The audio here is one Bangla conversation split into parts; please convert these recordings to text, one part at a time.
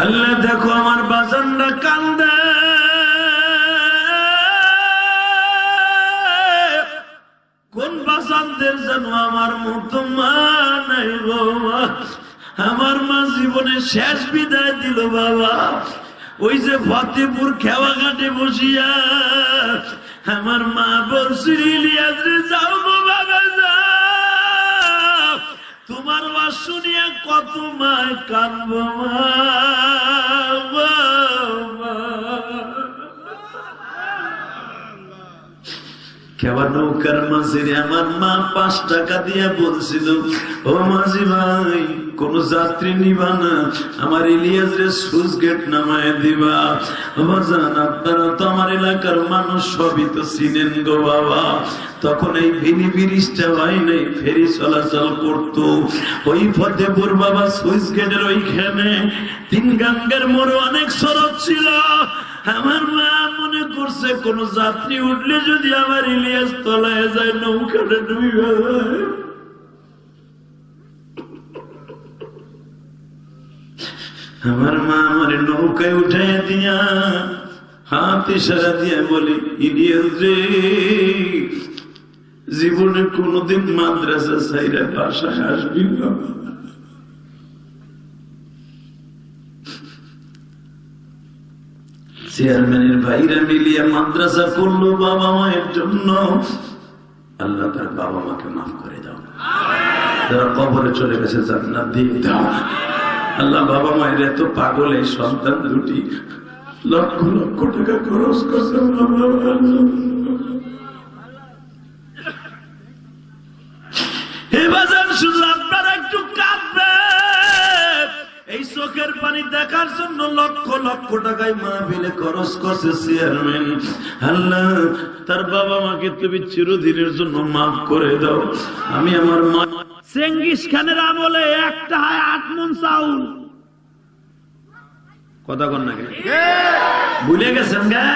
আল্লাহ দেখো আমার বাজানরা কান্দে, কোন বাজানদের যেন আমার মতো মা নাই বাবা। আমার মা জীবনে শেষ বিদায় দিল বাবা, ওই যে ফতেপুর খেওয়া ঘাটে বসিয়া আমার মা বলছিল ইলিয়াস রে যাও গো বাবা যাও, তোমার ওয়াজ শুনিয়া কত মায় কাঁদব মা। খেওয়া নৌকার মাঝে আমার মা 5 টাকা দিয়া বলছিল, ও মাঝি ভাই কোন যাত্রী নিবা না, আমার ইলিয়াস রে সুইচ গেট নামায় দিবা। বাজান আপনারা তো আমার এলাকার মানুষ সবই তো চিনেন গো বাবা। তখন এই ভিনি ব্রিজটা হয় নাই, ফেরি চলাচল করতো ওই ফতেপুর বাবা সুইচ গেটের ওইখানে 3 গাঙ্গের মোড় অনেক সড়ক ছিল। আমার মা মনে করছে কোন যাত্রী উঠলে যদি আমার ইলিয়াস তলায় যায় নৌকাটা ডুবে যায়। আমার মা আমার নৌকায় উঠাই দিয়া হাত ইশারা দিয়া বলি, ইলিয়াস রে জীবনে কোনদিন মাদ্রাসা ছাইরা বাসায় আসবি না। চেয়ারম্যানের ভাইরা মিলিয়া মাদ্রাসা করলো বাবা মায়ের জন্য। আল্লাহ তার বাবা মাকে মাফ করে দাও, যারা কবরে চলে গেছে জান্নাত দিয়ে দাও। আল্লাহ বাবা মায়ের এত পাগল, এই সন্তান দুটি লক্ষ লক্ষ টাকা খরচ করছে। শুধু আপনারা একটু কাঁদবেন, এই চোখের পানি দেখার জন্য লক্ষ লক্ষ টাকায় মাহফিলে খরচ করছে চেয়ারম্যান। আল্লাহ তার বাবা মাকে তুমি চিরদিনের জন্য মাফ করে দাও। আমি আমার মা চেঙ্গিস খানের আমলে একটা হয় 8 মণ চাউল, কথা কন না ভুলে গেছেন গা?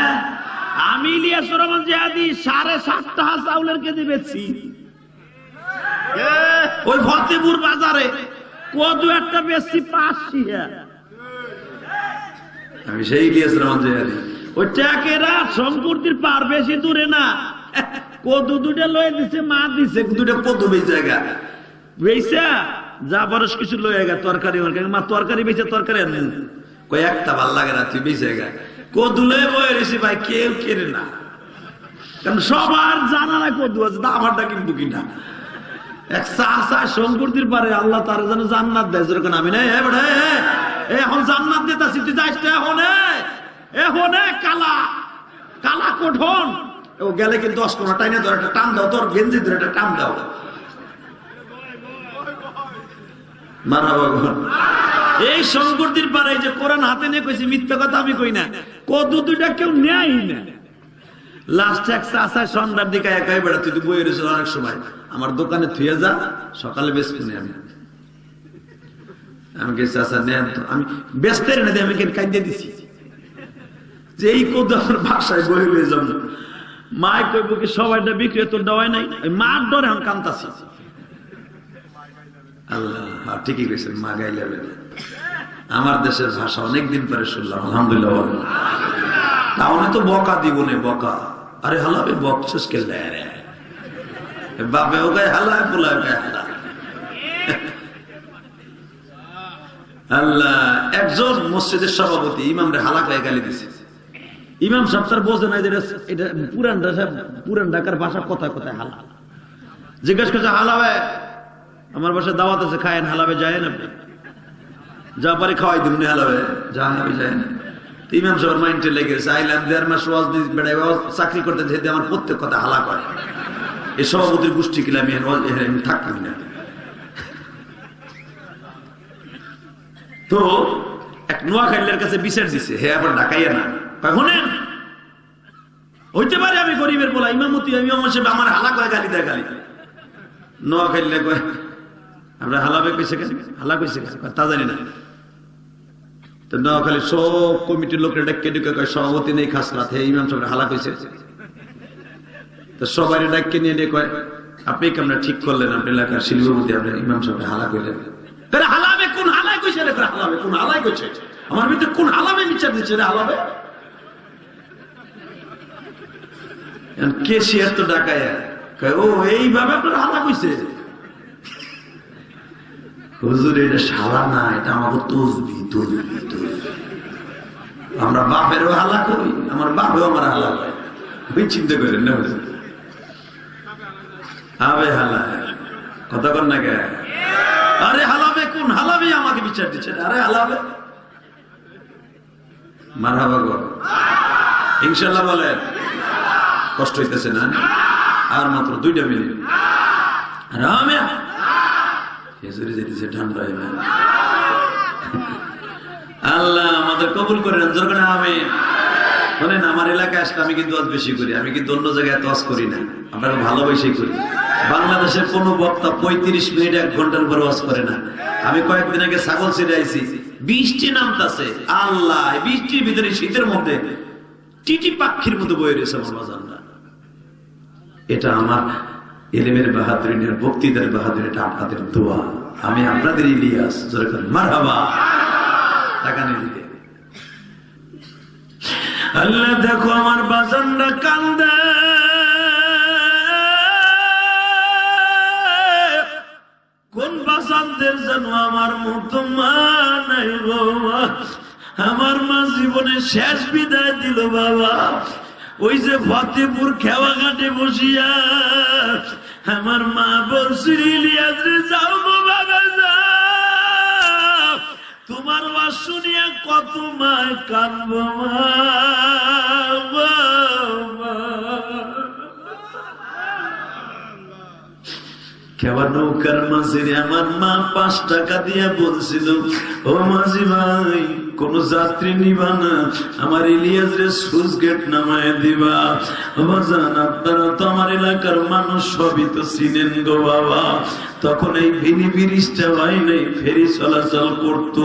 আমি ইলিয়াস রহমান জিহাদি 7.5 টাকা চাউলের কেজি বেচছি ওই ফতেপুর বাজারে। কদু একটা বেশি 5 টাকা। আমি সেই ইলিয়াস রহমান জিহাদি। ওই টাকেরা শঙ্করটির পার বেশি দূরে না, কদু 2টা লয়ে দিছে, মা দিছে 2টা কদু বেশ জায়গা বেচা যা বরস কিছু লয়ে গা তরকারি মা তরকারি বেচে তরকারি আনেন কই একটা ভাল লাগে না, তুই বেচে গা কদু লয়ে বয়ে রেছি ভাই, কেউ কেনে না, কারণ সবার জানা না কদু আছে, আমারটা কিনবো কিনা। এক চাচা শঙ্করটির পারে আল্লাহ তার যেন জান্নাত দেয়, যেরকম আমি না এখন জান্নাত দিতেছি, তুই যাইস এখন কালা কালা কঠন ও গেলে কিন্তু 10 কোনা টাইনে ধরে একটা টান দাও, তোর গেঞ্জি ধরে একটা টান দাও। এই শঙ্করটির পারে যে কোরআন হাতে নিয়ে কইছি, মিথ্যা কথা আমি কই না, কদু 2টা কেউ নেয় না। লাস্ট এক চাচা সন্ধ্যার দিকে একাই বেড়া, তুই বই রয়েছিল অনেক সময়, আমার দোকানে থুয়ে যা, সকালে বেচবো না। আমি চাচা নেন তো, আমি বেচতে না দিয়ে আমি কাঁদে দিছি যে এই কদু আমার বাসায় বই হয়ে যাব। মায় কইব কি সবাইটা বিক্রি তোর দেওয়াই নাই, মার ডরে আমি কান্তাছি। আল্লাহ ঠিকই কইছেন, মা গাইলে আমার দেশের ভাষা অনেকদিন পরে শুনলাম, আলহামদুলিল্লাহ। তাহলে তো বকা দিব না, বকা আরে হালাবে বকছিস কে রে বাপেও গায়ে হালায় পোলায় গায়ে হালা। আল্লাহ একজন মসজিদের সভাপতি ইমামরে হালা গায়ে গালি দিছে। ইমাম সাহেব তার বোঝে না, এটা পুরান ঢাকার ভাষা কথায় কথায় হালা। জিজ্ঞেস করছে হালাবে আমার বাসায় দাওয়াত আছে, খায়েন, হালাবে যায়েন আপনি? যা পারে খাওয়াই দিন, হালাবে যা আমি যাই না। ইমাম সাহেব মাইন্ডে লেগেছে, আইলাম 1.5 মাস ওয়াজ বেড়াই চাকরি করতে যেতে আমার প্রত্যেক কথা হালা করে। এই সভাপতির গোষ্ঠী কিলে আমি থাকতাম না। তো এক নোয়াখালীর কাছে বিচার দিছে, হে আবার ঢাকাইয়া না শোনেন, হইতে পারে আমি গরিবের বলা ইমামতি, আমি আমার হালা করে গালি দেয় গালি। নোয়াখালী কয় আমরা হালাবে কইছে কেন, হালা কইছে তা জানি না। তো নোয়াখালী সব কমিটির লোকের ডাক্কে ঢুকে কয় সভাপতি নেই খাসলাত, হে ইমাম সাহেব হালা কইছে। তো সবাই ডাক্কে নিয়ে কয় আপনি কেমন ঠিক করলেন, আপনি এলাকার শিল্পপতি, আপনি ইমাম সাহেব হালা কইলেন। হালাবে কোন হালা কইছে রে হালাবে? কোন হালাই কইছে? আমার ভিতরে কোন হালাবে বিচার দিচ্ছে রে হালাবে? কেশিয়ার তো ডাকায় ও এইভাবে আপনার হালা কইছে। হুজুর এটা শালা না, এটা আমাকে তসবি তসবি তসবি। আমরা বাপেরও হালা করি, আমার বাপেও আমার হালা করে। ওই চিন্তা করেন না হুজুর, হবে হালা কথা কর না কে? আরে হালাবে কোন হালাবে আমাকে বিচার দিচ্ছে? আরে হালাবে মারহাবা গো ইনশাআল্লাহ বলেন। কষ্ট হইতেছে না? আর মাত্র 2টা মিনিট। রামিয়া হেজুরি যেতেছে ঠান্ডা হয়ে। আল্লাহ আমাদের কবুল করেন, জোর করে আমিন বলেন। আমার এলাকায় আসলে আমি কিন্তু ওয়াজ বেশি করি, আমি কিন্তু অন্য জায়গায় এত ওয়াজ করি না, আপনারা ভালোবেসেই করি। বাংলাদেশের কোন বক্তা 35 মিনিট 1 ঘন্টার উপর ওয়াজ করে না। আমি কয়েকদিন আগে ছাগল ছেড়ে আইছি, বৃষ্টি নামতাছে, আল্লাহ বৃষ্টির ভিতরে শীতের মধ্যে টিটি পাখির মতো বয়ে রয়েছে আমার বাজানরা। এটা আমার ইলমের বাহাদুরি, বক্তৃতার বাহাদুরি, এটা আপনাদের দোয়া। আমি আপনাদের ইলিয়াস, জোরে করেন মারহাবা। টাকা নিয়ে দিকে আল্লাহ দেখো আমার বাজানরা কান্দে, কোন বাজানদের যেন আমার মতো মা নাই বাবা। আমার মা জীবনে শেষ বিদায় দিল বাবা, ওই যে ফতেপুর খেওয়া ঘাটে বসিয়া আমার মা বলছিল ইলিয়াস রে যাও গো বাবা যাও, তোমার ওয়াজ শুনিয়া কত মায় কাঁদব মা। খেওয়া নৌকার মাঝে আমার মা 5 টাকা দিয়া বলছিল, ও মাঝি ভাই কোন যাত্রী নিবা না, আমার ইলিয়াস রে সুইচ গেট নামায় দিবা। বাজান আপনারা তো আমার এলাকার মানুষ সবই তো চিনেন গো বাবা। তখন এই ভিনি ব্রিজটা হয় নাই, ফেরি চলাচল করতো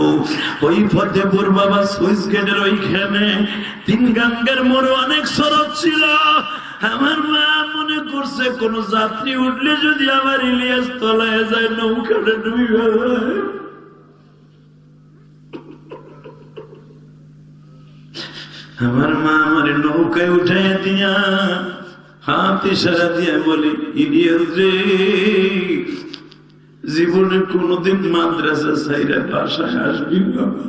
ওই ফতেপুর বাবা সুইচ গেটের ওইখানে 3 গাঙ্গের মোড়ে অনেক সড়ক ছিল। আমার মা মনে করছে কোন যাত্রী উঠলে যদি আমার ইলিয়াস তলায় যায় নৌকাটা ডুবে। আমার মা আমার নৌকায় উঠাই দিয়া হাত ইশারা দিয়া বলি, ইলিয়াস রে জীবনে কোনদিন মাদ্রাসা ছাইরা বাসায় আসবি বাবা।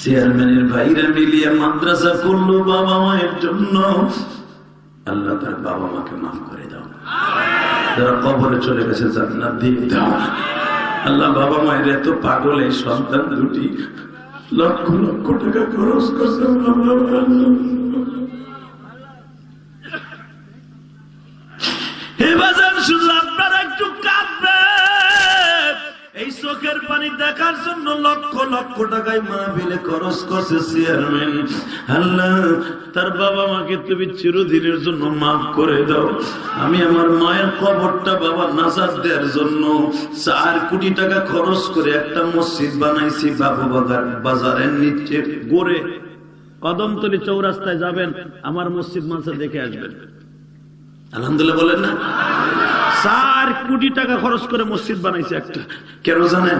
চেয়ারম্যানের ভাইরা মিলিয়ে মাদ্রাসা করলো বাবা মায়ের জন্য। আল্লাহ তার বাবা মাকে মাফ করে দাও, যারা কবরে চলে গেছে জান্নাত দিয়ে দাও। আল্লাহ বাবা মায়ের এত পাগল, এই সন্তান দুটি লক্ষ লক্ষ টাকা খরচ করছে। শুধু আপনারা একটু কাঁদবেন, এই চোখের পানি দেখার জন্য লক্ষ লক্ষ টাকায় মাহফিলে খরচ করছে চেয়ারম্যান। আল্লাহ তার বাবা মাকে তুমি চিরদিনের জন্য মাফ করে দাও। আমি আমার মায়ের কবরটা বাবা নাজাত দেওয়ার জন্য 4 কোটি টাকা খরচ করে একটা মসজিদ বানাইছি বাবু বাজারের নিচে গড়ে। কদমতলী চৌরাস্তায় যাবেন, আমার মসজিদ মানসা দেখে আসবেন। আলহামদুলিল্লাহ বলেন না? 4 কোটি টাকা খরচ করে মসজিদ বানাইছে একটা। কেন জানেন?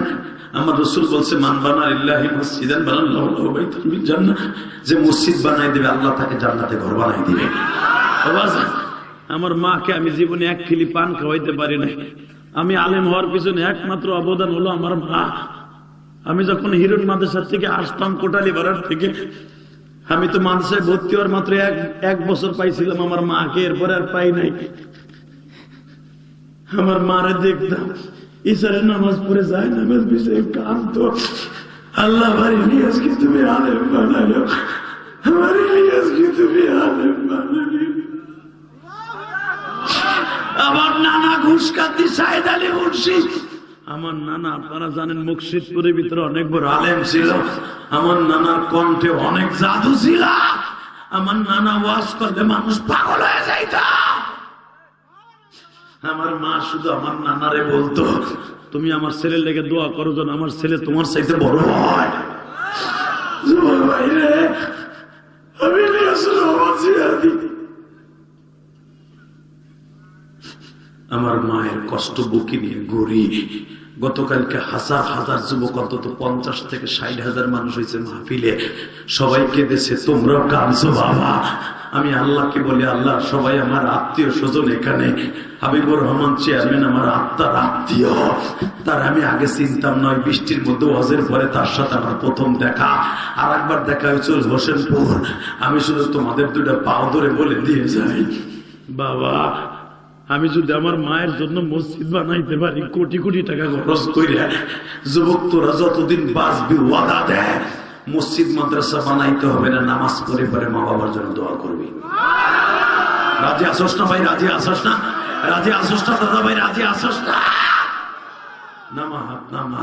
আমার রাসূল বলছে, মান বানা লিল্লাহি মসজিদান বানাল্লাহু লাহু বাইতান ফিল জান্নাহ, যে মসজিদ বানাই দিবে আল্লাহ তাকে জান্নাতে ঘর বানাই দিবে। আমার মাকে আমি জীবনে 1 খিলি পান খাওয়াইতে পারি নাই। আমি আলেম হওয়ার পিছনে একমাত্র অবদান হলো আমার মা। আমি যখন হিরণ মাদ্রাসা থেকে আসতাম কোটালী বাড়ার থেকে, আমি তো মাদ্রাসায় ভর্তি হওয়ার মাত্র এক বছর পাইছিলাম আমার মাকে, এরপরে আর পাই নাই। আমার মারে দেখতাম ইশারের নামাজ পড়ে যায়, নামাজ বিষয়ে কাঁদতো, আল্লাহ আমার ইলিয়াসকে তুমি আলেম বানাইও, আমার ইলিয়াসকে তুমি আলেম বানাইও। আমার নানা ঘুষকাতি সাইদ আলী মুর্শিদ, আমার নানা আপনারা জানেন মুর্শিদপুরের ভিতরে অনেক বড় আলেম ছিল। আমার নানার কণ্ঠে অনেক জাদু ছিল। আমার নানা ওয়াজ করলে মানুষ পাগল হয়ে যাইত। আমার মা শুধু আমার নানারে বলতো, তুমি আমার ছেলের লেগে দোয়া করো যেন আমার ছেলে তোমার চাইতে বড় হয়। আমার মায়ের কষ্ট বুকে নিয়ে ঘুরি। গতকালকে হাজার হাজার যুবক, অন্তত 50 থেকে 60,000 মানুষ হয়েছে মাহফিলে, সবাই কেঁদেছে, তোমরাও কাঁদছো বাবা। আমি আল্লাহকে বলি, আল্লাহ সবাই আমার আত্মীয় স্বজন, এখানে হাবিবুর রহমান চেয়ারম্যান আমার আত্মার আত্মীয়, তার আমি আগে চিনতাম নয়, বৃষ্টির মধ্যে ওয়াজের পরে তার সাথে আমার প্রথম দেখা। আর একবার দেখা হয়েছিল হোসেনপুর। আমি শুধু তোমাদের দুটা পাও ধরে বলে দিয়ে যাই, বাবা আমি যদি আমার মায়ের জন্য মসজিদ বানাইতে পারি, কোটি কোটি টাকা খরচ করে, যুবক তোরা যতদিন বাঁচবি ওয়াদা দেয় মসজিদ মাদ্রাসা বানাইতে হবে না, নামাজ পড়ে পরে মা বাবার জন্য দোয়া করবি। রাজি আসস না ভাই? রাজি আসস না? রাজি আসস না দাদা ভাই? রাজি আসস না? নামা হাত নামা।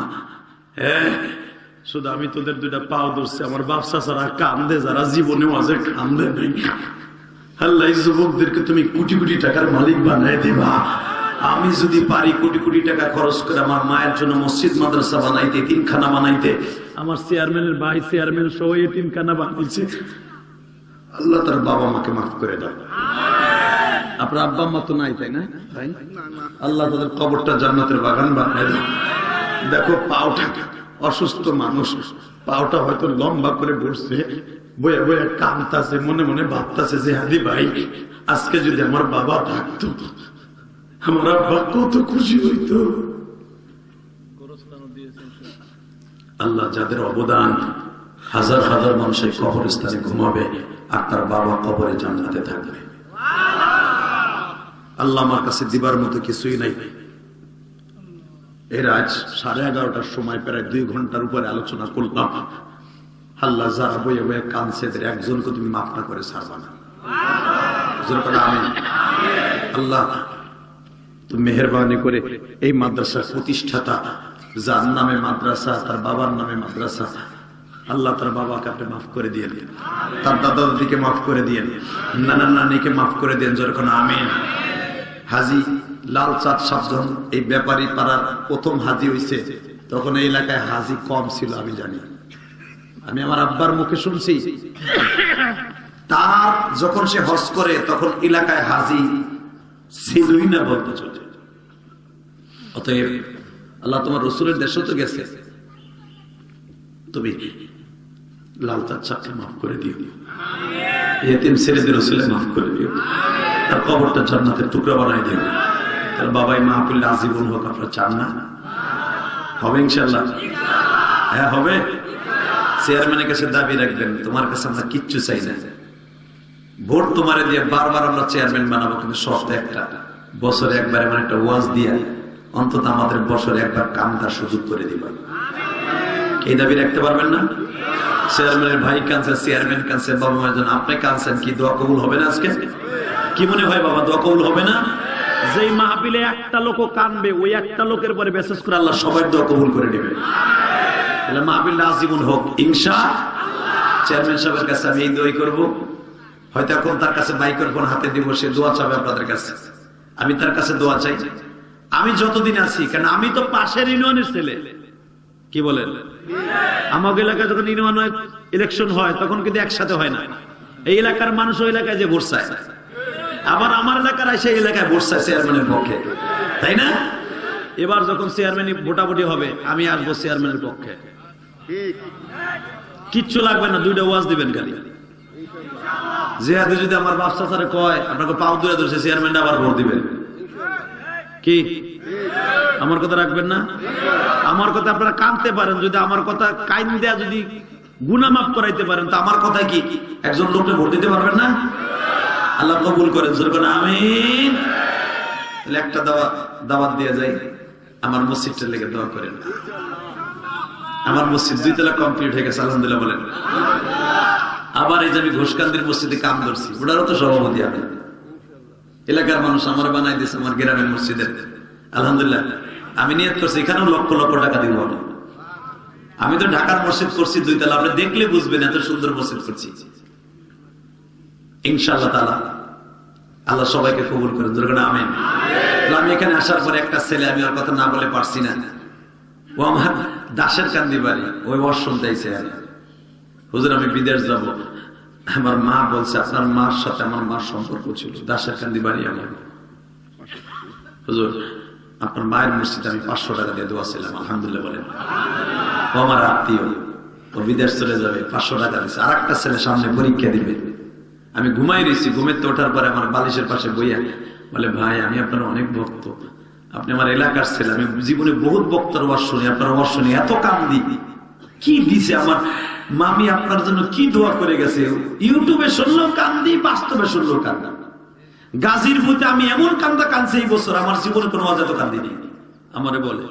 শুধু আমি তোদের দুইটা পাও ধরছি, আমার ব্যবসা ছাড়া কান্দে যারা জীবনে মাঝে কান্দে নাই। আল্লাহ যুবকদেরকে তুমি কোটি কোটি টাকার মালিক বানাই দিবা। আমি যদি পারি কোটি কোটি টাকা খরচ করে আমার মায়ের জন্য মসজিদ মাদ্রাসা বানাইতে, এতিমখানা বানাইতে, আমার চেয়ারম্যানের ভাই চেয়ারম্যান সহ এতিমখানা বানাইছে, আল্লাহ তার বাবা মাকে মাফ করে দাও। আপনার আব্বা মা তো নাই, তাই না ভাই? আল্লাহ তাদের কবরটা জান্নাতের বাগান বানাই দাও। দেখো পাওটা, অসুস্থ মানুষ, পাওটা হয়তো লম্বা করে বসছে, বয়ে বয়ে কাঁদতাছে, মনে মনে ভাবতাছে যে হাদি ভাই আজকে যদি আমার বাবা থাকতো, আমার আব্বা কত খুশি হইতো। আল্লাহ যাদের অবদান, হাজার হাজার মানুষের কবরস্থানে ঘুমাবে আর তার বাবা কবরে জান্নাতে থাকবে। আল্লাহ আমার কাছে দিবার মতো কিছুই নাই। এর আজ 11:30টার সময় প্রায় 2 ঘন্টার উপরে আলোচনা করলাম। আল্লাহ যারা বইয়ে বইয়ে কাঁদছে এদের একজনকে তুমি মাফ না করে ছাড়বা না। আমিন। আল্লাহ তুমি মেহেরবানি করে এই মাদ্রাসার প্রতিষ্ঠাতা, যার নামে মাদ্রাসা, তার বাবার নামে মাদ্রাসা, আল্লাহ তার বাবাকে আপনি মাফ করে দিয়ে, তার দাদা দাদিকে মাফ করে দিয়ে, নানা নানিকে মাফ করে দেন। যেরকম আমিন। হাজি লাল চাঁদ সাবজন এই ব্যাপারী পাড়ার প্রথম হাজি হয়েছে, তখন এই এলাকায় হাজি কম ছিল আমি জানি। আমি আমার আব্বার মুখে শুনছি, তার যখন সে হজ করে তখন এলাকায় হাজি ছিলই না বলতে চলে। অতএব আল্লাহ তোমার রসুলের দেশে তো গেছে, তুমি লাল চাঁদ সাবকে মাফ করে দিও, এতিম ছেলেদের রসুলে মাফ করে দিও, তার কবরটা জান্নাতের টুকরা বানাই দিও। তার বাবাই মাহফিল আজীবন হোক, আপনারা চান না? হবে ইনশাল্লাহ? হ্যাঁ হবে। চেয়ারম্যানের কাছে দাবি রাখবেন, তোমার কাছে আমরা কিচ্ছু চাই না, ভোট তোমারে দিয়ে বারবার আমরা চেয়ারম্যান বানাবো, কিন্তু শর্ত একটা, বছরে একবার এমন একটা ওয়াজ দিয়া অন্তত আমাদের বছরে একবার কামদার সুযোগ করে দিবা। এই দাবি রাখতে পারবেন না? চেয়ারম্যানের ভাই কাঁদছে, চেয়ারম্যান কাঁদছে, বাবা মায়ের জন্য আপনি কাঁদছেন, কি দোয়া কবুল হবে না আজকে? কি মনে হয় বাবা, দোয়া কবুল হবে না? যেই মাহফিলে একটা লোক কাঁদবে, ওই একটা লোকের পরে বিশেষ করে আল্লাহ সবাই দোয়া কবুল করে নেবে। মাহফিল আজীবন হোক ইনশাআল্লাহ। চেয়ারম্যান সাহেবের কাছে আমি এই দোয়াই করবো, হয়তো এখন তার কাছে মাইক্রোফোন হাতে দিব, সে দোয়া চাবে আপনাদের কাছে, আমি তার কাছে দোয়া চাই। আমি যতদিন আছি, কারণ আমি তো পাশের ইউনিয়নের ছেলে, কি বলেন? আমাদের এলাকায় যখন ইউনিয়ন ইলেকশন হয় তখন কিন্তু একসাথে হয় না, এই এলাকার মানুষ ওই এলাকায় যে ভোট চায়, আবার আমার এলাকার সেই এলাকায় ভোট চায় চেয়ারম্যানের পক্ষে, তাই না? এবার যখন চেয়ারম্যান ভোটাভুটি হবে আমি আসবো চেয়ারম্যানের পক্ষে, কিচ্ছু লাগবে না, 2টা ওয়াজ দিবেন খালি। যেহাদে যদি আমার ব্যবসা ছাড়ে কয় আপনাকে পাও দূরে ধরছে, চেয়ারম্যানটা আবার ভোট দিবেন, কি আমার কথা রাখবেন না? আমার কথা আপনারা কানতে পারেন, যদি আমার কথা কাইন দেয়া যদি গুনাহ মাফ করাইতে পারেন, তো আমার কথায় কি একজন লোককে ভোট দিতে পারবেন না? আল্লাহ কবুল করেন, আমিন। তাহলে একটা দাওয়াত দিয়ে যাই, আমার মসজিদটা লেগে দোয়া করেন। আমার মসজিদ 2 তলা কমপ্লিট হয়ে গেছে, আলহামদুলিল্লাহ বলেন। আবার এই যে আমি ঘোষকান্দির মসজিদে কাম ধরছি, ওটারও তো সভাপতি আমি, এলাকার মানুষ আমার বানাই দিয়েছে আমার গ্রামের মসজিদের, আলহামদুলিল্লাহ। আমি নিয়ত করছি এখানেও লক্ষ লক্ষ টাকা দিব। আমি তো ঢাকার মসজিদ করছি 2 তলা, আপনি দেখলে বুঝবেন এত সুন্দর মসজিদ করছি। ইনশাআল্লাহ তাআলা আল্লাহ সবাইকে কবুল করেন, যেরকম আমিন। আমি এখানে আসার পরে একটা ছেলে, আমি ওর কথা না বলে পারছি না, ও আমার দাসের কান্দি বাড়ি, ওই ওয়াজ শুনতেইছে, হুজুর আমি বিদেশ যাব, আমার মা বলছে আপনার মার সাথে আমার মার সম্পর্ক ছিল, দাসের কান্দি বাড়ি আমার। হুজুর আপনার মায়ের মসজিদে আমি 500 টাকা দিয়ে দোয়া ছিলাম, আলহামদুলিল্লাহ বলেন। ও আমার আত্মীয়, ও বিদেশ চলে যাবে, 500 টাকা দিচ্ছে। আর একটা ছেলে সামনে পরীক্ষা দিবে, আমি ঘুমাই রয়েছি, ঘুমের তো ওঠার পরে আমার বালিশের পাশে বইয়া বলে, ভাই আমি আপনার অনেক ভক্ত, আপনি আমার এলাকার ছেলে, আমি জীবনে বহুত বক্তার ওয়াজ শুনি, আপনার ওয়াজ শুনি, এত কান্দি, কি দিছে আমার মামি আপনার জন্য, কি দোয়া করে গেছে। ইউটিউবে শুনলেও কান্দি, বাস্তবে শুনলেও কান্দি। গাজীর মধ্যে আমি এমন কান্দা কাঁদছি এই বছর, আমার জীবনে কোনো ওয়াজ এত কান্দিনি। আমারে বলে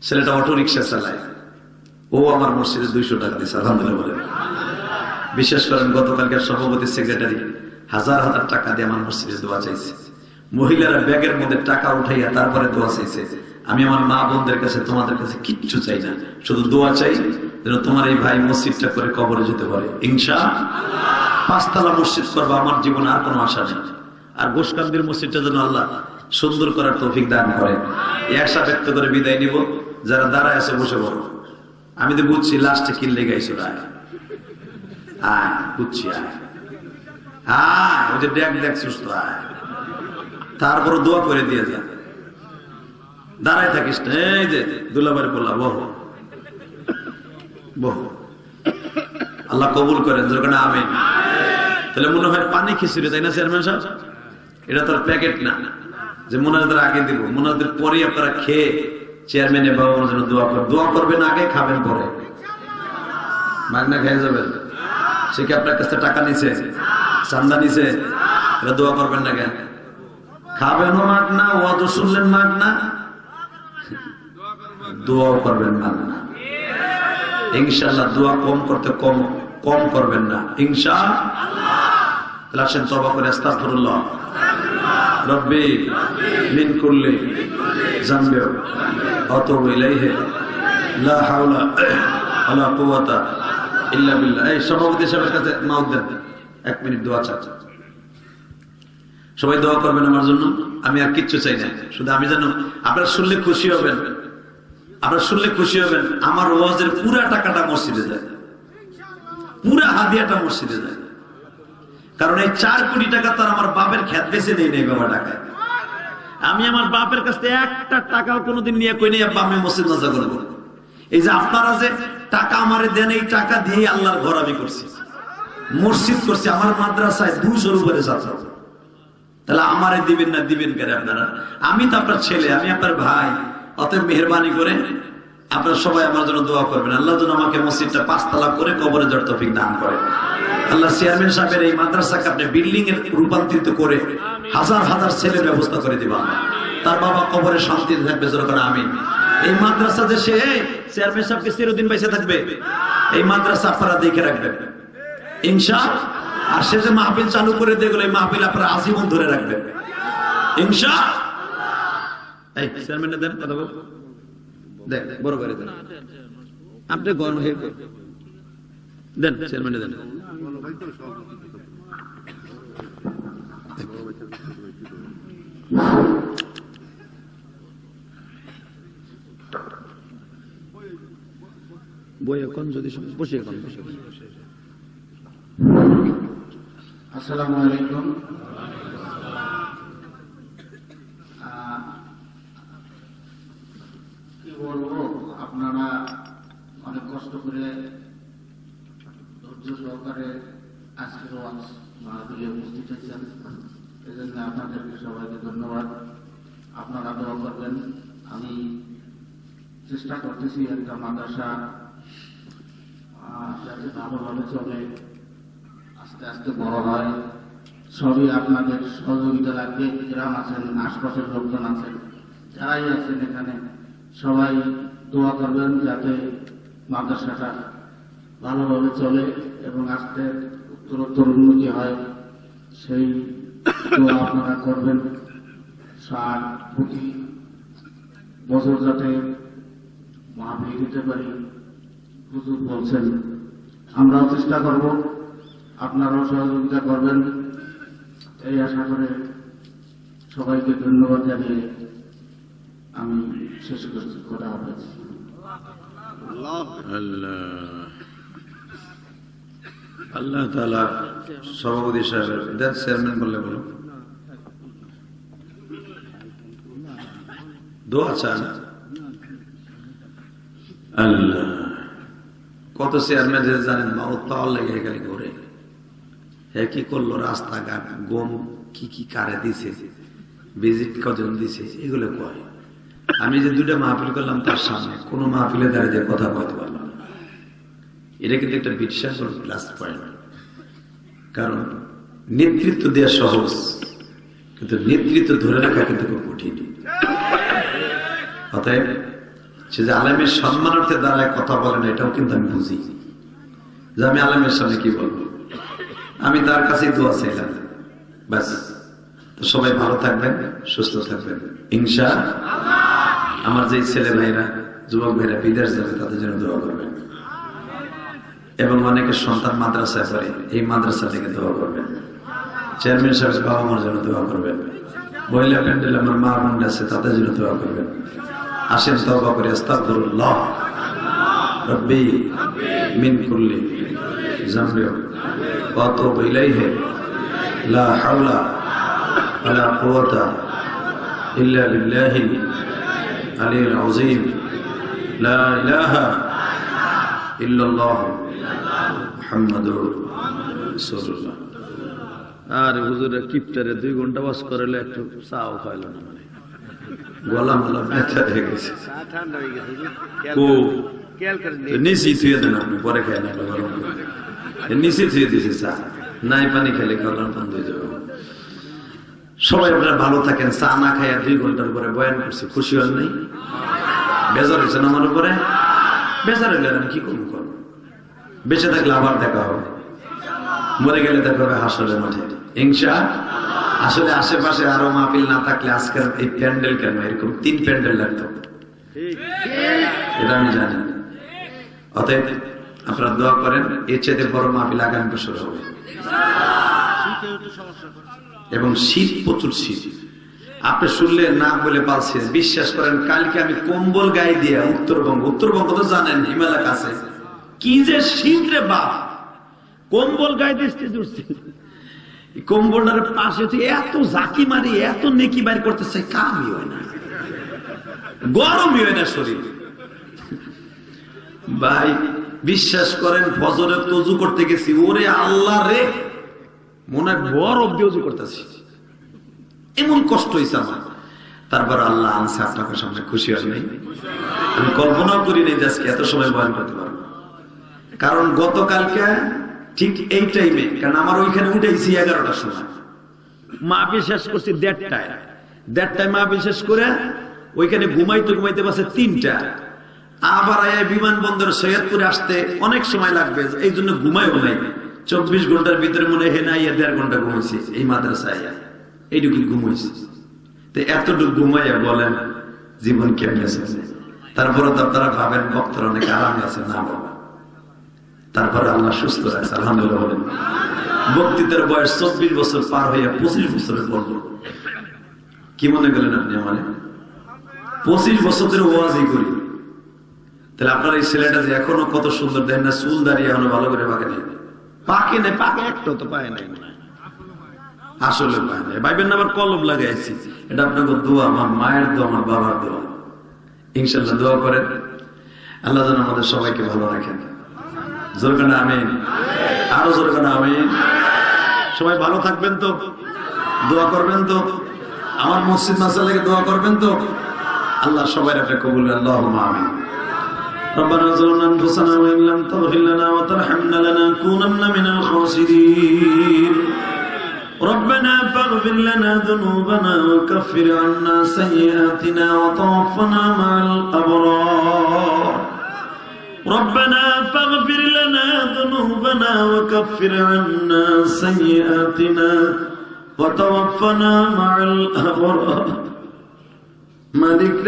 ছেলেটা অটো রিক্সা চালায়, ও আমার মসজিদে 200 টাকা দিচ্ছে, আলহামদুলিল্লাহ বলে। বিশেষ করেন গতকালকার সভাপতি সেক্রেটারি হাজার হাজার টাকা দিয়ে আমার মসজিদে দোয়া চাইছে। মহিলারা ব্যাগের মধ্যে টাকা উঠাইয়া তারপরে দোয়া চাইছে। আমি আমার মা বোনদের কাছে, তোমাদের কাছে কিচ্ছু চাই না, শুধু দোয়া চাই যেন তোমার এই ভাই মসজিদটা করে কবরে যেতে পারে ইনশাআল্লাহ। 5 তলা মসজিদ করবো, আমার জীবনে আর কোনো আশা নেই। আর গোসকান্দির মসজিদটা যেন আল্লাহ সুন্দর করার তৌফিক দান করে। এই আশা ব্যক্ত করে বিদায় নিব। যারা দাঁড়ায় আছে বসে বলো, আমি তো বুঝছি লাস্টে কিনলে গাইছো, আয় বুঝছি, আয় ওই যে দেখ সুস্থ, আয় তারপর দোয়া করে দিয়ে যা, দাঁড়ায় থাকিস না। এই যে দুলাবারে বললা, বহ বহ, আল্লাহ কবুল করেন যেখানে আমিন। তাহলে মনে হয় পানি খিচুড়ি, তাই না চেয়ারম্যান সাহেব? এটা তোর প্যাকেট না যে মোনাজাতের আগে দিব, মোনাজাতের পরে আপনারা খেয়ে চেয়ারম্যানে বাবার জন্য দোয়া করবেন, আগে খাবেন পরে, মাগনা খেয়ে যাবেন। সে কি আপনার কাছে টাকা নিছে, চান্দা নিছে? এটা দোয়া করবেন না কেন? খাবেনও মাগনা, ওয়াজ শুনলেন মাগনা, দোয়াও করবেন মাগনা। ইনশাআল্লাহ দোয়া কম করতে কম করবেন না ইনশাআল্লাহ। আসেন তওবা করে আস্তাগফিরুল্লাহ রব্বি মিন কুল্লি যামবি ওয়া আতুবু ইলাইহি লা হাওলা ওয়ালা কুওয়াতা ইল্লা বিল্লাহ। এই সভাপতি সাহেবের কাছে মাউথ দেন, 1 মিনিট দোয়া চাচ্ছি। সবাই দোয়া করবেন আমার জন্য, আমি আর কিচ্ছু চাই না, শুধু আমি জানো আপনারা শুনলে খুশি হবেন, আপনারা শুনলে খুশি হবেন। আমার ওয়াজের পুরা টাকাটা মসজিদে যায়, পুরা হাদিয়াটা মসজিদে যায়। কারণ এই 4 কোটি টাকা তার আমার বাপের খেত বেঁচে নেই বাবা টাকায়। আমি আমার বাপের কাছ থেকে একটা টাকাও কোনোদিন নিয়ে কই নেই আব্বা আমি মসজিদ নজর করবো। এই যে আপনারা যে টাকা আমারে দেন, এই টাকা দিয়ে আল্লাহর ঘর আমি করছি, মসজিদ করছি, আমার মাদ্রাসায় 200 উপরে ছাত্র। তাহলে আমারে দিবেন না, দিবেন কেন আপনারা? আমি তো আপনার ছেলে, আমি আপনার ভাই, অতএব মেহরবানি করে আপনারা সবাই আমার জন্য দোয়া করবেন। আল্লাহ যেন আমাকে মসজিদটা 5 তলা করে কবরে যাওয়ার তৌফিক দান করে। আল্লাহ চেয়ারম্যান সাহেবের এই মাদ্রাসাকে আপনি বিল্ডিং এর রূপান্তরিত করে হাজার হাজার ছেলের ব্যবস্থা করে দিবেন, তার বাবা কবরে শান্তি থাকবে, যেরকম আমিন। এই মাদ্রাসা যে সে চেয়ারম্যান সাহেবকে চিরদিন বেঁচে থাকবে, এই মাদ্রাসা আপনারা দেখে রাখবেন ইনশাআল্লাহ। আর সে যে মাহফিল চালু করে দিয়ে গেল, এই মাহফিল আপনারা আজীবন ধরে রাখবেন ইনশাআল্লাহ। এই চেয়ারম্যানে দেন কথা বল, দেন বড় করে দেন, আপনি গরম হয়ে দেন, চেয়ারম্যানে দেন। বই এখন যদি বসে এখন বসে। আসসালামু আলাইকুম। কি বলবো, আপনারা অনেক কষ্ট করে ধৈর্য সহকারে আজকের ওয়াজ মাহফিলে উপস্থিত হয়েছেন, এই জন্য আপনাদেরকে সবাইকে ধন্যবাদ। আপনারা দোয়া করবেন। আমি চেষ্টা করতেছি একটা মাদ্রাসা যাতে ভালোভাবে চলে, আস্তে আস্তে বড় হয়। সবই আপনাদের সহযোগিতা লাগবে। গ্রাম আছেন, আশপাশের লোকজন আছেন, যারাই আছেন এখানে, সবাই দোয়া করবেন যাতে মাদ্রাসাটা ভালোভাবে চলে এবং আস্তে উত্তরোত্তর উন্নতি হয়, সেই দোয়া আপনারা করবেন। সার প্রতি বছর যাতে মাহফিল দিতে পারি, হুজুর বলছেন, আমরাও চেষ্টা করব, আপনারাও সহযোগিতা করবেন, এই আশা করে সবাইকে ধন্যবাদ জানিয়ে আমি শেষ করছি। খোদা হাফেজ। আল্লাহ তাআলা সভাপতি সাহেব দেন, চেয়ারম্যান বললে বলো। দোয়া চান। আল্লাহ, কত চেয়ারম্যান জানেন মাউত পাওয়ার লেগে গেলে ঘুরে, হ্যাঁ কি করলো, রাস্তাঘাট গম কি কি কারে দিছে, ভিজিট কজন দিছে, এগুলো কয়। আমি যে দুইটা মাহফিল করলাম তার সামনে কোন মাহফিলে দাঁড়িয়ে কথা বলতে পারলাম না। এটা কিন্তু একটা বিশ্বাস প্লাস পয়েন্ট। কারণ নেতৃত্ব দেওয়া সহজ, কিন্তু নেতৃত্ব ধরে রাখা কিন্তু খুব কঠিন। অতএব সে যে আলেমের সম্মানার্থে দাঁড়ায় কথা বলে না, এটাও কিন্তু আমি বুঝি যে আমি আলেমের সামনে কি বলবো। আমি তার কাছেই দোয়া চাইলাম, ব্যাস। তো সবাই ভালো থাকবেন, সুস্থ থাকবেন ইনশাআল্লাহ। আমার যে ছেলে ভাইরা, যুবক ভাইরা বিদেশ যাবে তাদের জন্য দোয়া করবেন, এবং অনেকের সন্তান মাদ্রাসায় পড়ে, এই মাদ্রাসা থেকে দোয়া করবেন। চেয়ারম্যান সাহেব বাবা মার জন্য দোয়া করবেন। মহিলা প্যান্ডেল আমার মা বোন আছে, তাদের জন্য দোয়া করবেন। আসেন তওবা করে আস্তাগফিরুল্লাহ রব্বি মিন কুল্লি যামবি ওয়া আতুবু ইলাইহি লা হাওলা ওয়ালা কুওয়াতা ইল্লা বিল্লাহিল আলিয়্যিল আযীম লা ইলাহা ইল্লাল্লাহ মুহাম্মাদুর রাসূলুল্লাহ। আর হুজুরের কিপটারে 2 ঘন্টা বাস করলে একটু চাও খাইলো না, মানে গলা মালা ব্যথা হয়ে গেছে। নিচি থুয়ে দেন আপনি, পরে খাই না, গরম করে নিচি থুয়ে দিয়েছে চা, নাই পানি খেলে গরম বন্ধ হয়ে যাবে। সবাই আপনারা ভালো থাকেন। চা না খাইয়া 2 ঘন্টার পরে বয়ান করছি, খুশি হন নাই? বেজার হয়েছেন আমার উপরে? বেজার হইলে আমি কি করবো? বেঁচে থাকলে আবার দেখা হবে, মরে গেলে দেখা হবে হাসরের মাঠে ইনশাআল্লাহ। আসলে আশেপাশে আরো মাহফিল না থাকলে আজকের এই প্যান্ডেল কেন এরকম 3 প্যান্ডেল লাগতো, এটা আমি জানি। অতএব আপনারা দোয়া করেন, এর চেয়ে বড় মাহফিল আগামী বছর হবে। এবং শীত, প্রচুর শীত। আপনি শুনলে না বলে পারছেন, বিশ্বাস করেন কালকে আমি কম্বল গায়ে দিয়ে উত্তরবঙ্গ তো জানেন হিমালয় কাছে, কি যে শীত রে বাপ, কম্বল গায়ে দিয়ে কম্বলটার পাশে এত জাকি মারি, এত নেকি বাইর করতে চাই, কামই হয় না, গরমই হয় না শরীর। ভাই বিশ্বাস করেন, ফজরে তজু করতে গেছি, ওরে আল্লাহ রে, মনে হয় বরফ দিয়ে উজু করতেছি, এমন কষ্ট হয়েছে আমার। তারপর আল্লাহ আনছে আপনাদের সামনে, খুশি হয় নাই? আমি কল্পনাও করি নাই যে আজকে এত সময় বয়ান করতে পারবো। কারণ গতকালকে ঠিক এই টাইমে, কারণ আমার ওইখানে উঠেছি 11টার সময়, মাহফিল শেষ করছি 1:30টায় মাহফিল শেষ করে ওইখানে ঘুমাইতে পারছে 3টা। আবার বিমানবন্দর সৈয়দপুরে আসতে অনেক সময় লাগবে, এই জন্য ঘুমাইও নাই। 24 ঘন্টার ভিতরে মনে হয় না 1.5 ঘন্টা ঘুমাইছি এই মাদ্রাসায়, এইটুকু ঘুমাইছি। তো এতটুকু ঘুমাইয়া বলেন জীবন কেমনে আছে? তারপরে তো আপনারা ভাবেন বক্তার অনেক আরামে আছে, না বাবা। তারপরে আল্লাহ সুস্থ রাখছে, আলহামদুলিল্লাহ বলেন। বক্তৃতার বয়স 24 বছর পার হইয়া 25 বছরে পড়লো। কি মনে করেন আপনি? আমার 25 বছর ধরে ওয়াজই করি। তাহলে আপনার এই ছেলেটা যে এখনো কত সুন্দর, দেন না চুল দাঁড়িয়ে এখনো ভালো করে পাকে নেই, পাকে একটা তো পায় নাই, আসলে পায় নাই। ভাইবেন না আবার কলম লাগাইছি, এটা আপনাকে দোয়া, আমার মায়ের দোয়া, আমার বাবার দোয়া। ইনশাল্লাহ দোয়া করেন, আল্লাহ যেন আমাদের সবাইকে ভালো রাখেন। জোরে না আমিন, আরো জোরে না আমিন। সবাই ভালো থাকবেন তো, দোয়া করবেন তো, আমার মসজিদ মাসালাকে দোয়া করবেন তো। আল্লাহ সবাই একটা কবুল, আল্লাহুম্মা আমিন। ربنا ظلمنا انفسنا وان لم تغفر لنا وترحمنا لنكونن من الخاسرين ربنا فاغفر لنا ذنوبنا وكفر عنا سيئاتنا وتوفنا مع الابرار ربنا فاغفر لنا ذنوبنا وكفر عنا سيئاتنا وتوفنا مع الابرار مالك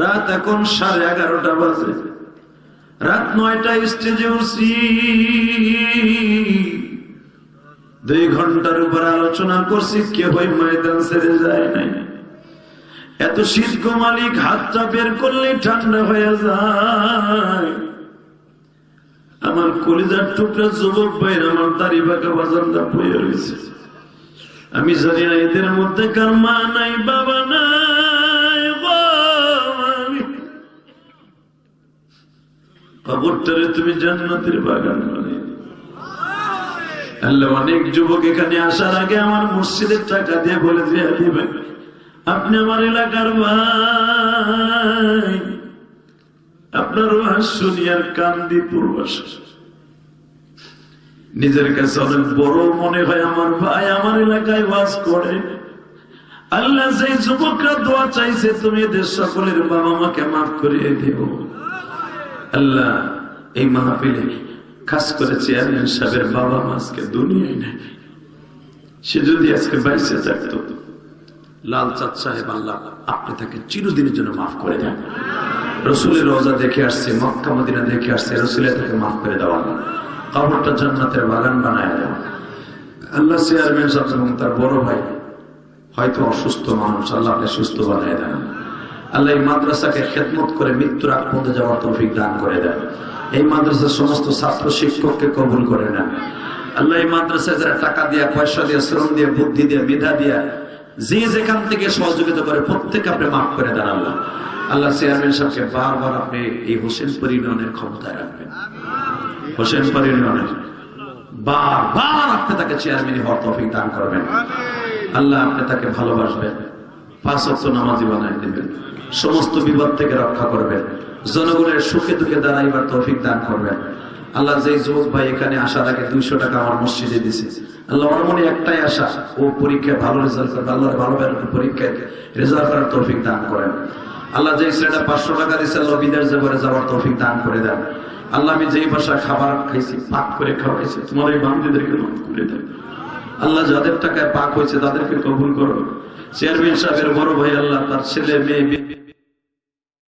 রাত এখন 11:30 বাজে, রাত 9টায় স্টেজে উঠছি, 2 ঘন্টার উপর আলোচনা করছি, কেউই ময়দান ছেড়ে যায় নাই। এত শীত গো মালিক, হাতটা বের করলে ঠান্ডা হয়ে যায়। আমার কলিজার টুকরা যুবক ভাই, আমার দাড়ি বাঁকা বাজানটা বয়ে রয়েছে। আমি জানি না এদের মধ্যে কার মা নাই, বাবা নাই, কবরটারে তুমি জান্নাতের বাগান বানিয়ে দিও। আল্লাহ, অনেক যুবক এখানে আসার আগে আমার মসজিদের টাকা দিয়ে বলে দিয়ে দিবেন, আপনি আমার এলাকার ভাই, আপনার ওয়াজ শুনি আর কান্দি পূর্বাস। নিজের কাছে অনেক বড় মনে হয় আমার ভাই আমার এলাকায় ওয়াজ করে। আল্লাহ, সেই যুবকরা দোয়া চাইছে, তুমি এদের সকলের বাবা মাকে মাফ করিয়ে দিও। আল্লাহ, এই মাহফিলে খাস করে চেয়ারম্যান সাহেবের বাবা মা আজকে দুনিয়ায় নাই, সে যদি আজকে বাইসে থাকতো, লাল চাঁদ সাহেব, আল্লাহ আপনি তাকে চিরদিনের জন্য মাফ করে দেন। রসুলের রওজা দেখে আসছে, মক্কা মদিনা দেখে আসছে, রসুলের তাকে মাফ করে দেওয়া, কবরটা জান্নাতের বাগান বানায় দেওয়া। আল্লাহ, চেয়ারম্যান সাহেব এবং তার বড় ভাই হয়তো অসুস্থ মানুষ, আল্লাহ আপনি সুস্থ বানায় দেন। আল্লাহ, এই মাদ্রাসাকে খেদমত করে মৃত্যুর আগ পর্যন্ত যাওয়ার তৌফিক দান করে দেন। এই মাদ্রাসার সমস্ত ছাত্র শিক্ষককে কবুল করে নেন। আল্লাহ, এই মাদ্রাসায় যারা টাকা দিয়া, পয়সা দিয়া, শ্রম দিয়া, বুদ্ধি দিয়া, মেধা দিয়া, যে যেখান থেকে সহযোগিতা করে প্রত্যেকে আপনি মাফ করে দেন। আল্লাহ, আল্লাহ চেয়ারম্যান সাহেবকে বারবার আপনি এই হোসেনপুর ইউনিয়নের ক্ষমতায় রাখবেন। হোসেনপুর ইউনিয়নের বারবার আপনি তাকে চেয়ারম্যান হওয়ার তৌফিক দান করবেন। আল্লাহ, আপনি তাকে ভালোবাসবেন, 5 ওয়াক্ত নামাজি বানায় দিবেন, সমস্ত বিপদ থেকে রক্ষা করবেন, জনগণের সুখে দুঃখে দাঁড়াইবার তৌফিক দান করবেন। আল্লাহ, যে যুবক ভাই এখানে আসার আগে 200 টাকা আমার মসজিদে দিছে, আল্লাহ ওর মনে একটাই আশা, ও পরীক্ষায় ভালো রেজাল্ট করবে, আল্লাহর ভালো পরীক্ষায় রেজাল্ট করার তৌফিক দান করেন। আল্লাহ, যে ছেলেটা 500 টাকা দিচ্ছে, আল্লাহ বিদেশ যাওয়ার তৌফিক দান করে দেন। আল্লাহ, আমি যেই বাসায় খাবার খাইছি, পাক করে খাওয়াইছি, তোমার এই বান্ধবীদেরকে মাফ করে দেন। আল্লাহ, যাদের টাকায় পাক হয়েছে তাদেরকে কবুল করো। চেয়ারম্যান সাহেবের বড় ভাই, আল্লাহ তার ছেলে মেয়ে